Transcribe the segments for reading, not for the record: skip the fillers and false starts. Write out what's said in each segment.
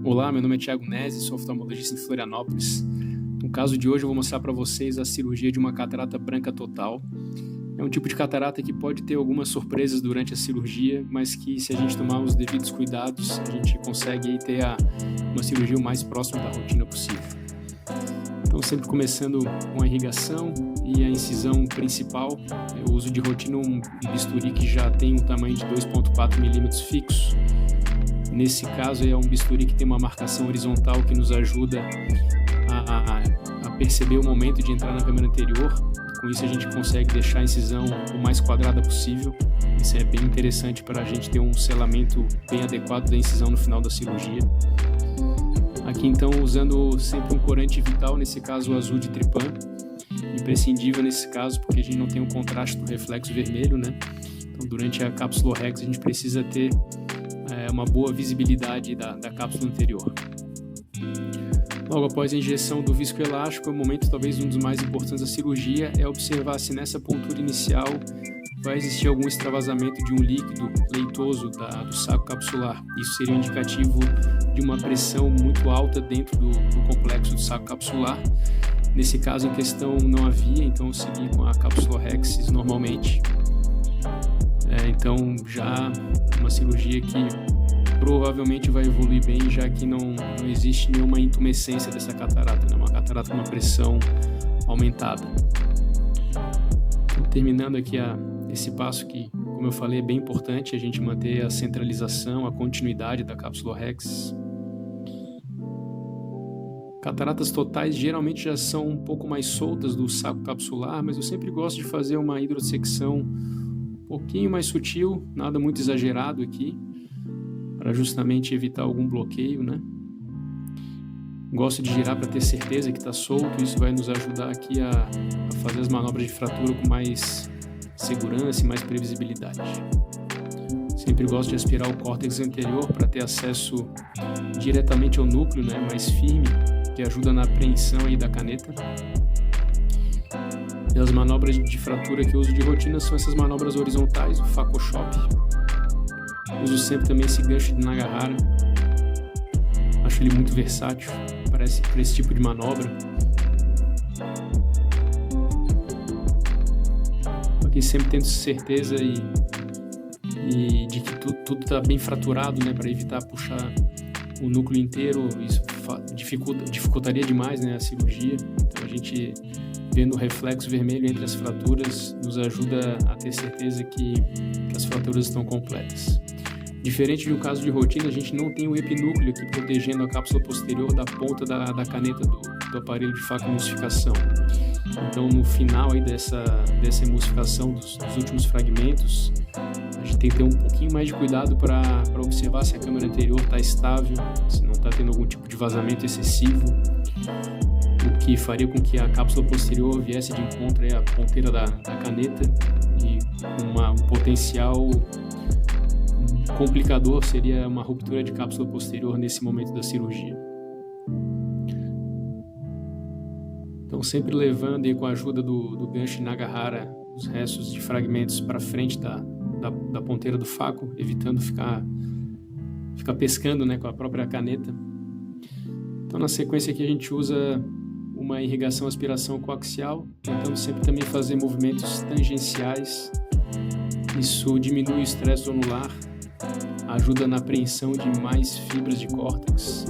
Olá, meu nome é Thiago Nese, sou oftalmologista em Florianópolis. No caso de hoje eu vou mostrar para vocês a cirurgia de uma catarata branca total. É um tipo de catarata que pode ter algumas surpresas durante a cirurgia, mas que se a gente tomar os devidos cuidados, a gente consegue ter uma cirurgia o mais próxima da rotina possível. Então sempre começando com a irrigação e a incisão principal, eu uso de rotina um bisturi que já tem um tamanho de 2,4 mm fixo. Nesse caso é um bisturi que tem uma marcação horizontal que nos ajuda a perceber o momento de entrar na câmara anterior. Com isso a gente consegue deixar a incisão o mais quadrada possível. Isso é bem interessante para a gente ter um selamento bem adequado da incisão no final da cirurgia. Aqui então usando sempre um corante vital, nesse caso o azul de Trypan, imprescindível nesse caso porque a gente não tem o contraste do reflexo vermelho, né? Então durante a cápsulorex a gente precisa ter uma boa visibilidade da cápsula anterior. Logo após a injeção do viscoelástico, o momento talvez um dos mais importantes da cirurgia é observar se nessa pontura inicial vai existir algum extravasamento de um líquido leitoso do saco capsular. Isso seria um indicativo de uma pressão muito alta dentro do complexo do saco capsular. Nesse caso em questão não havia, então eu segui com a cápsulorex normalmente. Então já uma cirurgia que provavelmente vai evoluir bem, já que não existe nenhuma intumescência dessa catarata, né? Uma catarata com uma pressão aumentada. Então, terminando aqui esse passo que, como eu falei, é bem importante a gente manter a centralização, a continuidade da cápsulorex. Cataratas totais geralmente já são um pouco mais soltas do saco capsular, mas eu sempre gosto de fazer uma hidrossecção um pouquinho mais sutil, nada muito exagerado aqui, para justamente evitar algum bloqueio, né? Gosto de girar para ter certeza que está solto, isso vai nos ajudar aqui a fazer as manobras de fratura com mais segurança e mais previsibilidade. Sempre gosto de aspirar o córtex anterior para ter acesso diretamente ao núcleo, né, mais firme, que ajuda na apreensão aí da caneta. E as manobras de fratura que eu uso de rotina são essas manobras horizontais, o Phaco-Chop. Uso sempre também esse gancho de Nagahara. Acho ele muito versátil para esse tipo de manobra. Aqui sempre tendo certeza e de que tudo está bem fraturado, né, para evitar puxar o núcleo inteiro. Isso dificultaria demais, né, a cirurgia. Então a gente vendo o reflexo vermelho entre as fraturas nos ajuda a ter certeza que as fraturas estão completas. Diferente de um caso de rotina, a gente não tem o epinúcleo aqui protegendo a cápsula posterior da ponta da caneta do aparelho de facoemulsificação. Então, no final aí dessa emulsificação dos últimos fragmentos, a gente tem que ter um pouquinho mais de cuidado para observar se a câmara anterior está estável, se não está tendo algum tipo de vazamento excessivo, o que faria com que a cápsula posterior viesse de encontro aí à ponteira da caneta, e um potencial complicador seria uma ruptura de cápsula posterior nesse momento da cirurgia. Então sempre levando e com a ajuda do gancho Nagahara os restos de fragmentos para frente da ponteira do faco, evitando ficar pescando, né, com a própria caneta. Então na sequência aqui a gente usa uma irrigação aspiração coaxial, tentando sempre também fazer movimentos tangenciais. Isso diminui o estresse zonular, ajuda na apreensão de mais fibras de córtex.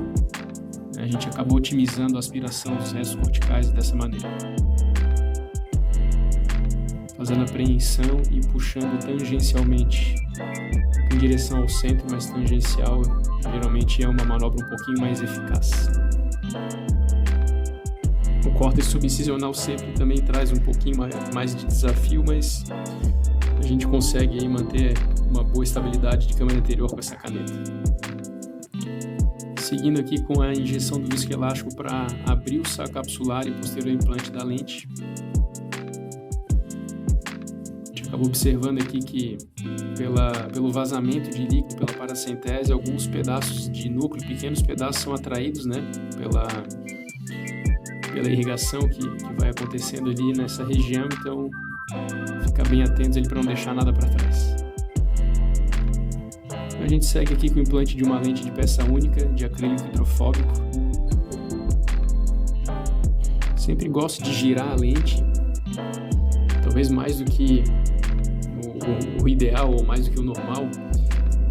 A gente acaba otimizando a aspiração dos restos corticais dessa maneira. Fazendo apreensão e puxando tangencialmente em direção ao centro, mas tangencial geralmente é uma manobra um pouquinho mais eficaz. O córtex subincisional sempre também traz um pouquinho mais de desafio, mas a gente consegue aí manter uma boa estabilidade de câmara anterior com essa caneta. Seguindo aqui com a injeção do viscoelástico para abrir o saco capsular e posterior implante da lente. A gente acabou observando aqui que pelo vazamento de líquido, pela paracentese, alguns pedaços de núcleo, pequenos pedaços são atraídos, né, pela irrigação que vai acontecendo ali nessa região, então ficar bem atentos ali para não deixar nada para trás. A gente segue aqui com o implante de uma lente de peça única, de acrílico hidrofóbico. Sempre gosto de girar a lente, talvez mais do que o ideal ou mais do que o normal,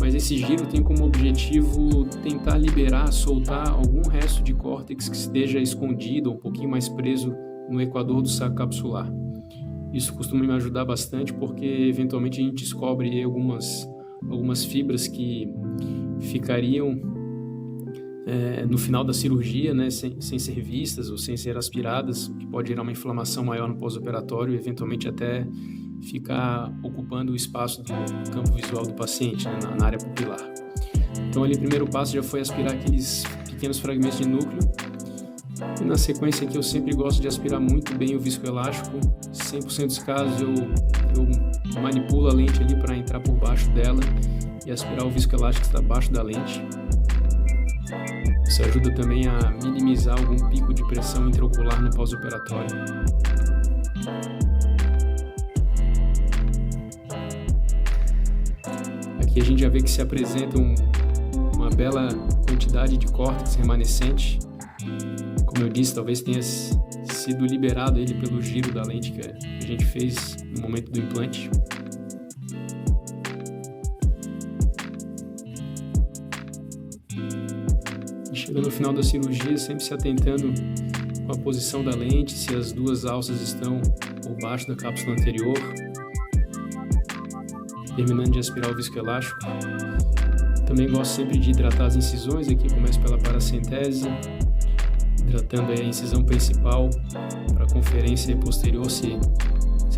mas esse giro tem como objetivo tentar liberar, soltar algum resto de córtex que esteja escondido ou um pouquinho mais preso no equador do saco capsular. Isso costuma me ajudar bastante porque eventualmente a gente descobre algumas fibras que ficariam no final da cirurgia, né, sem ser vistas ou sem ser aspiradas, o que pode gerar uma inflamação maior no pós-operatório e eventualmente até ficar ocupando o espaço do campo visual do paciente, né, na área pupilar. Então ali o primeiro passo já foi aspirar aqueles pequenos fragmentos de núcleo e na sequência aqui eu sempre gosto de aspirar muito bem o viscoelástico. 100% dos casos eu manipulo a lente ali para entrar por baixo dela e aspirar o viscoelástico que está abaixo da lente. Isso ajuda também a minimizar algum pico de pressão intraocular no pós-operatório. Aqui a gente já vê que se apresenta uma bela quantidade de córtex remanescente. Como eu disse, talvez tenha sido liberado ele pelo giro da lente que a gente fez no momento do implante. Chegando no final da cirurgia, sempre se atentando com a posição da lente, se as duas alças estão por baixo da cápsula anterior. Terminando de aspirar o viscoelástico. Também gosto sempre de hidratar as incisões, aqui começo pela paracentese, hidratando aí a incisão principal para a conferência posterior, se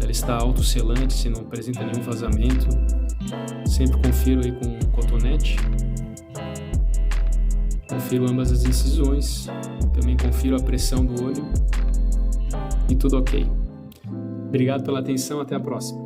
ela está autoselante, se não apresenta nenhum vazamento. Sempre confiro aí com um cotonete. Confiro ambas as incisões, também confiro a pressão do olho e tudo ok. Obrigado pela atenção, até a próxima.